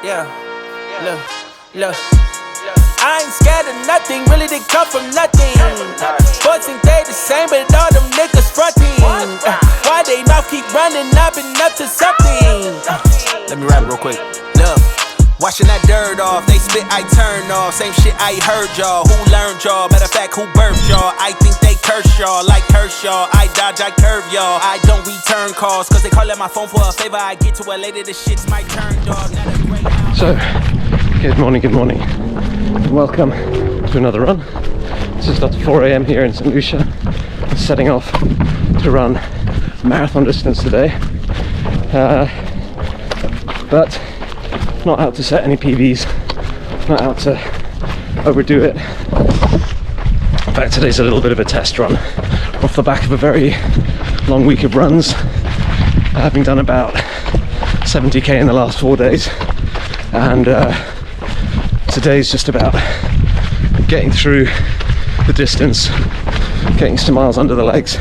Yeah, look. I ain't scared of nothing, really they come from nothing. Boys think they the same, but all them niggas fronting. Why they mouth keep running, I've been up to something. Let me rap real quick. Look, washing that dirt off, they spit, I turn off. Same shit I heard y'all, who learned y'all? Matter of fact, who birthed y'all? I think they curse y'all, like Kershaw. I dodge, I curve y'all. I don't return calls, cause they call at my phone for a favor. I get to it later, the shit's my turn, dog. Not a great house. So, good morning. Welcome to another run. This is at 4 AM here in Saint Lucia. I'm setting off to run marathon distance today. But not out to set any PBs, not out to overdo it. In fact, today's a little bit of a test run off the back of a very long week of runs, having done about 70k in the last 4 days, and today's just about getting through the distance, getting some miles under the legs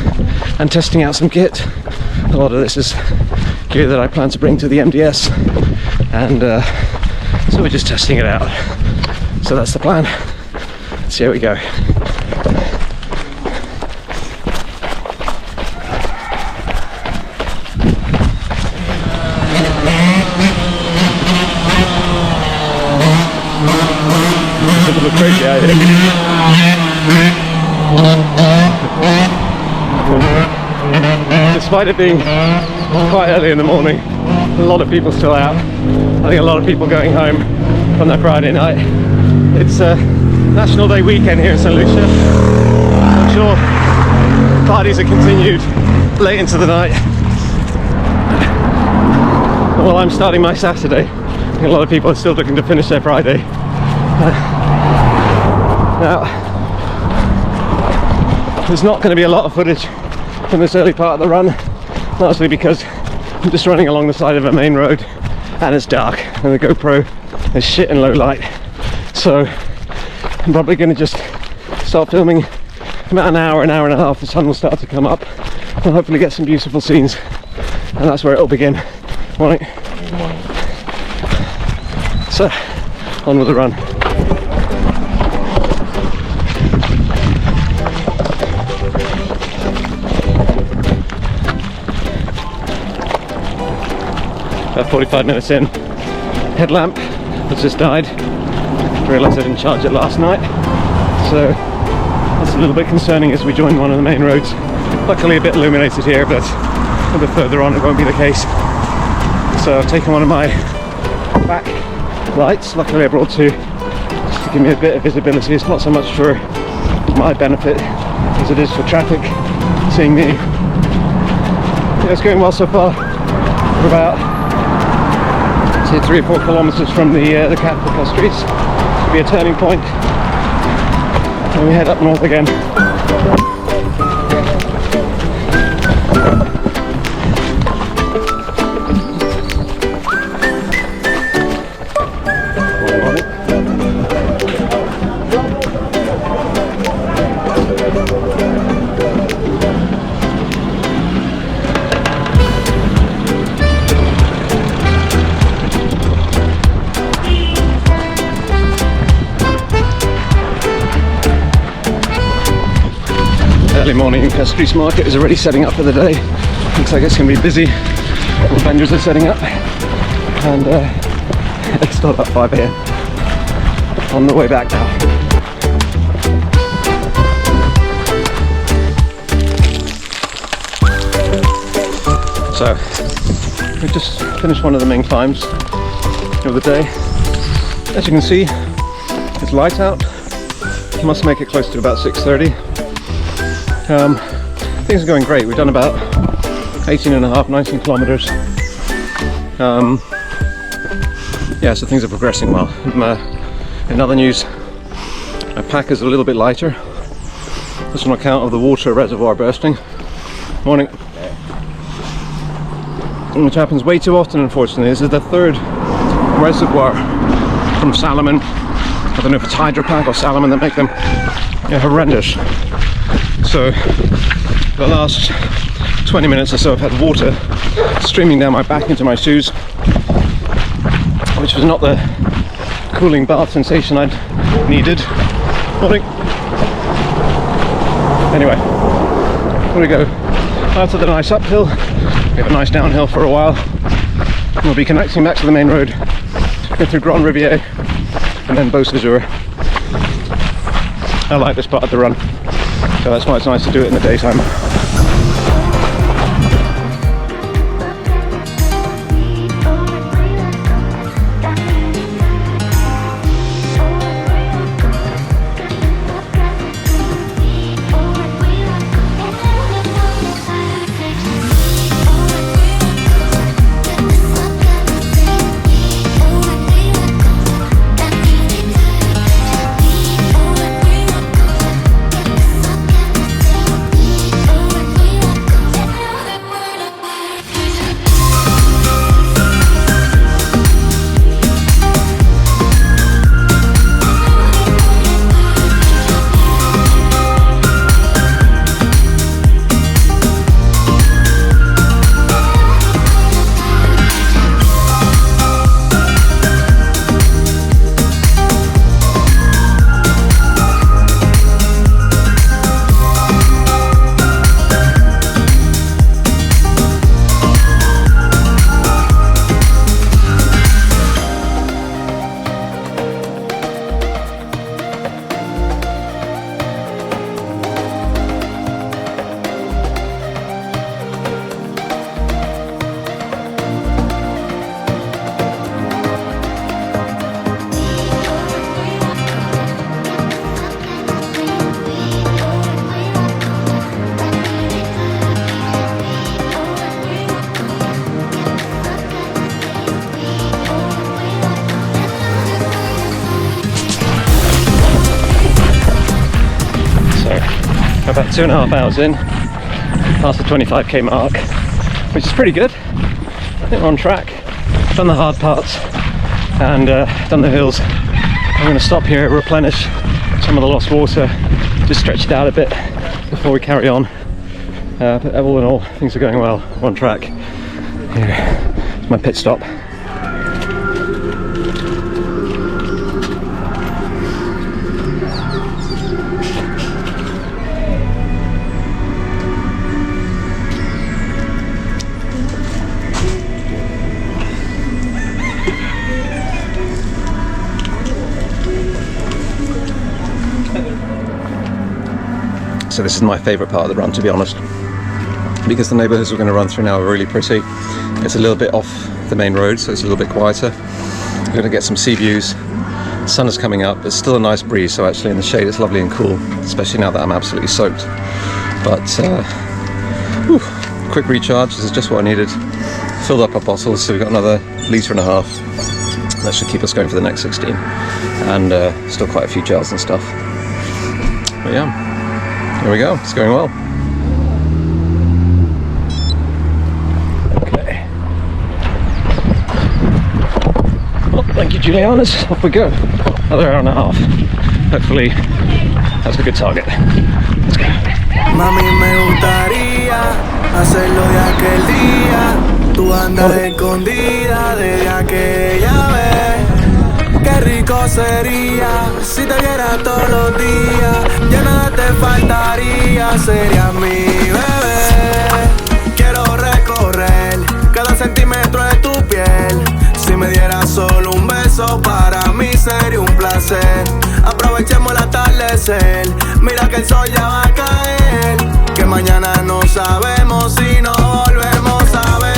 and testing out some kit. A lot of this is gear that I plan to bring to the MDS, and so we're just testing it out. So that's the plan. Let's see how we go. People look crazy out here. Despite it being quite early in the morning, a lot of people still out. I think a lot of people going home from their Friday night. It's a National Day weekend here in Saint Lucia. I'm sure parties are continued late into the night. While I'm starting my Saturday, I think a lot of people are still looking to finish their Friday. Now, there's not going to be a lot of footage from this early part of the run, largely because I'm just running along the side of a main road and it's dark and the GoPro is shit in low light. So I'm probably going to just start filming about an hour and a half. The sun will start to come up and hopefully get some beautiful scenes, and that's where it'll begin. Morning. So, on with the run. About 45 minutes in, headlamp has just died. Realised I didn't charge it last night, so that's a little bit concerning as we join one of the main roads. Luckily a bit illuminated here, but a little bit further on it won't be the case. So I've taken one of my back lights, luckily I brought two, just to give me a bit of visibility. It's not so much for my benefit as it is for traffic seeing me. Yeah, it's going well so far. We're about 3 or 4 kilometers from the capital streets. It'll be a turning point, and we head up north again. Early morning Street Market is already setting up for the day. Looks like it's going to be busy. All vendors are setting up, and it's still about 5 AM. On the way back now. So we've just finished one of the main climbs of the day. As you can see, it's light out. Must make it close to about 6:30. Things are going great. We've done about 19 kilometers. Yeah, so things are progressing well. In other news, my pack is a little bit lighter. That's on account of the water reservoir bursting. Morning. Which happens way too often, unfortunately. This is the third reservoir from salmon. I don't know if it's hydropack or salmon that make them horrendous. So the last 20 minutes or so I've had water streaming down my back into my shoes. which was not the cooling bath sensation I'd needed. Morning. Anyway, here we go. Out of the nice uphill, we have a nice downhill for a while. We'll be connecting back to the main road, go through Grand Riviere, and then Beausejour. I like this part of the run, so that's why it's nice to do it in the daytime. About 2.5 hours in, past the 25k mark, which is pretty good. I think we're on track. Done the hard parts and done the hills. I'm going to stop here, replenish some of the lost water, just stretch it out a bit before we carry on. But all in all, things are going well. We're on track. Here's my pit stop. So this is my favourite part of the run, to be honest, because the neighbourhoods we're going to run through now are really pretty. It's a little bit off the main road, so it's a little bit quieter. We're going to get some sea views. The sun is coming up, there's still a nice breeze, so actually in the shade it's lovely and cool, especially now that I'm absolutely soaked. But quick recharge, this is just what I needed. Filled up our bottles, so we've got another 1.5 litres. That should keep us going for the next 16, and still quite a few gels and stuff. But yeah. Here we go, it's going well. Okay. Well, thank you, Juliana's. Off we go. Another 1.5 hours. Hopefully, that's a good target. Let's go. Mami, me gustaría hacerlo de aquel día. Tú andas escondida desde aquella vez. Qué rico sería si te viera todos los días. Ya nada te faltaría, sería mi bebé. Quiero recorrer cada centímetro de tu piel. Si me dieras solo un beso, para mí sería un placer. Aprovechemos el atardecer. Mira que el sol ya va a caer. Que mañana no sabemos si nos volvemos a ver.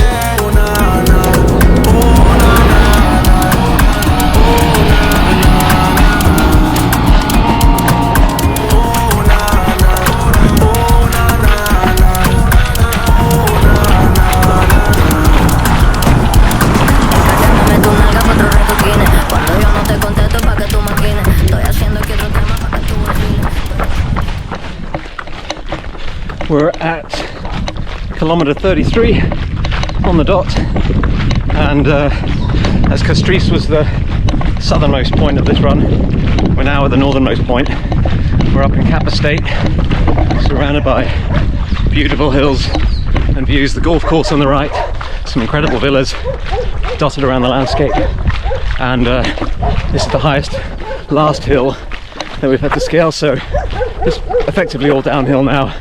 We're at kilometre 33 on the dot, and as Castries was the southernmost point of this run, we're now at the northernmost point. We're up in Cap Estate, surrounded by beautiful hills and views, the golf course on the right, some incredible villas dotted around the landscape, and this is the highest last hill that we've had to scale, so it's effectively all downhill now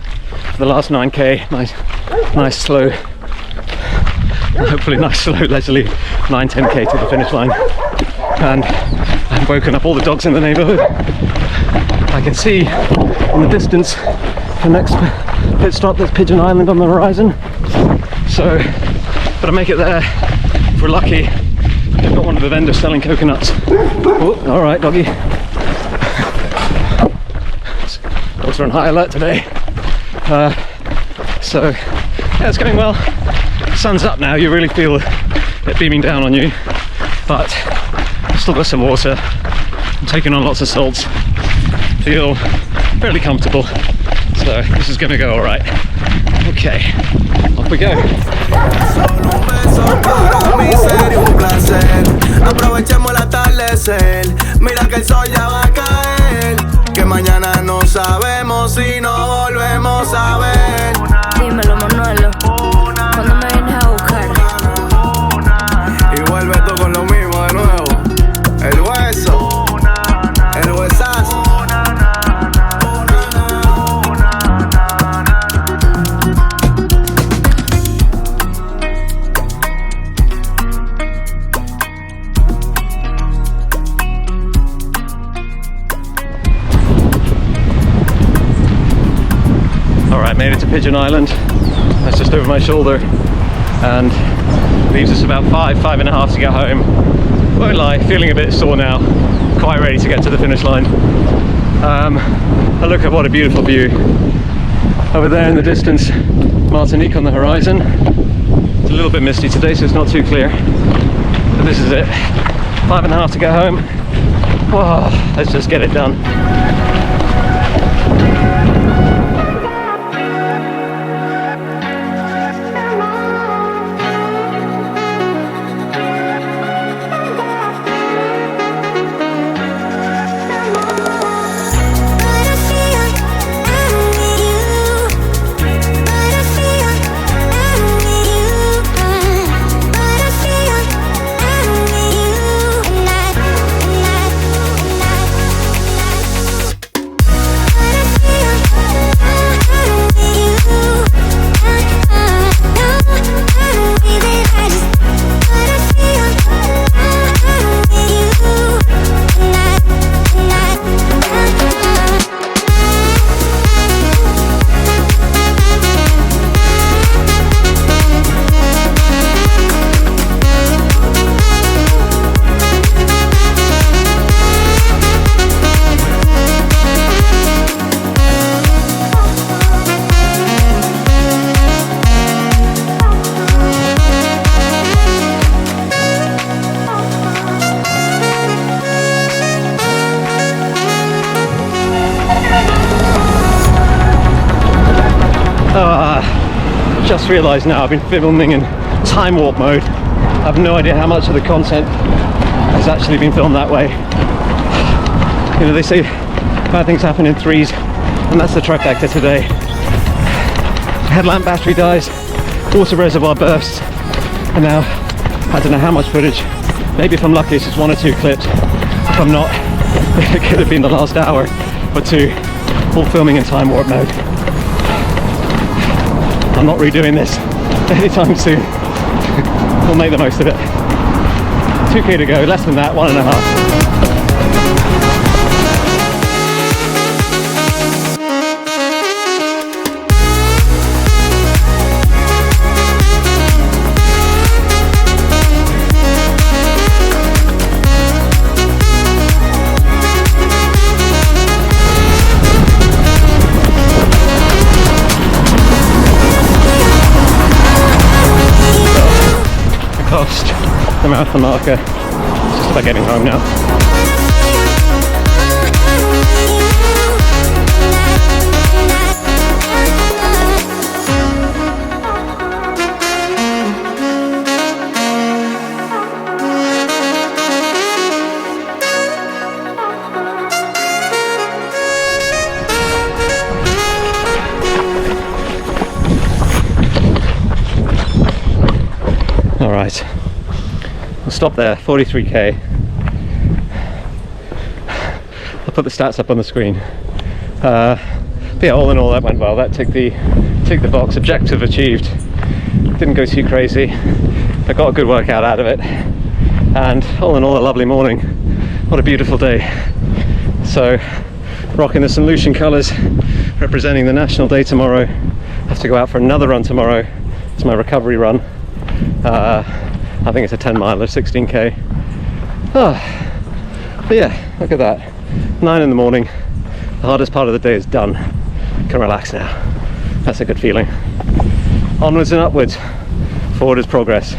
for the last 9k. Nice slow, hopefully nice slow leisurely 9-10k to the finish line. And I've woken up all the dogs in the neighbourhood. I can see in the distance the next pit stop, there's Pigeon Island on the horizon, so gotta make it there if we're lucky. They've got one of the vendors selling coconuts. Oh, all right, doggy. Dogs are on high alert today. So yeah, it's going well. Sun's up now, you really feel it beaming down on you, but I've still got some water. I'm taking on lots of salts. Feel fairly comfortable, so this is going to go all right. Okay, off we go. Aprovechemos el atardecer, mira que el sol ya va a caer, que mañana no sabemos si nos volvemos a ver. Dímelo, Manuelo, ¿cuándo me vienes a buscar? Y vuelve tú con lo mismo de nuevo, el hueso, el huesazo. Made it to Pigeon Island. That's just over my shoulder and leaves us about 5.5 to get home. Won't lie, feeling a bit sore now, quite ready to get to the finish line. And look at what a beautiful view. Over there in the distance, Martinique on the horizon. It's a little bit misty today, so it's not too clear, but this is it. 5.5 to get home. Whoa, let's just get it done. Just realised now I've been filming in time warp mode. I have no idea how much of the content has actually been filmed that way. You know, they say bad things happen in threes, and that's the trifecta today. Headlamp battery dies, water reservoir bursts, and now I don't know how much footage. Maybe if I'm lucky it's just 1 or 2 clips. If I'm not, it could have been the last hour or 2, all filming in time warp mode. I'm not redoing this anytime soon. We'll make the most of it. 2k to go, less than that, 1.5. The marathon marker. It's just about getting home now. All right. We'll stop there, 43k. I'll put the stats up on the screen. But yeah, all in all that went well. That ticked the box. Objective achieved. Didn't go too crazy. I got a good workout out of it, and all in all a lovely morning. What a beautiful day. So rocking the Saint Lucian colours, representing the national day tomorrow. Have to go out for another run tomorrow. It's my recovery run. I think it's a 10 miler, 16k. But yeah, look at that. 9 in the morning. The hardest part of the day is done. Can relax now. That's a good feeling. Onwards and upwards. Forward is progress.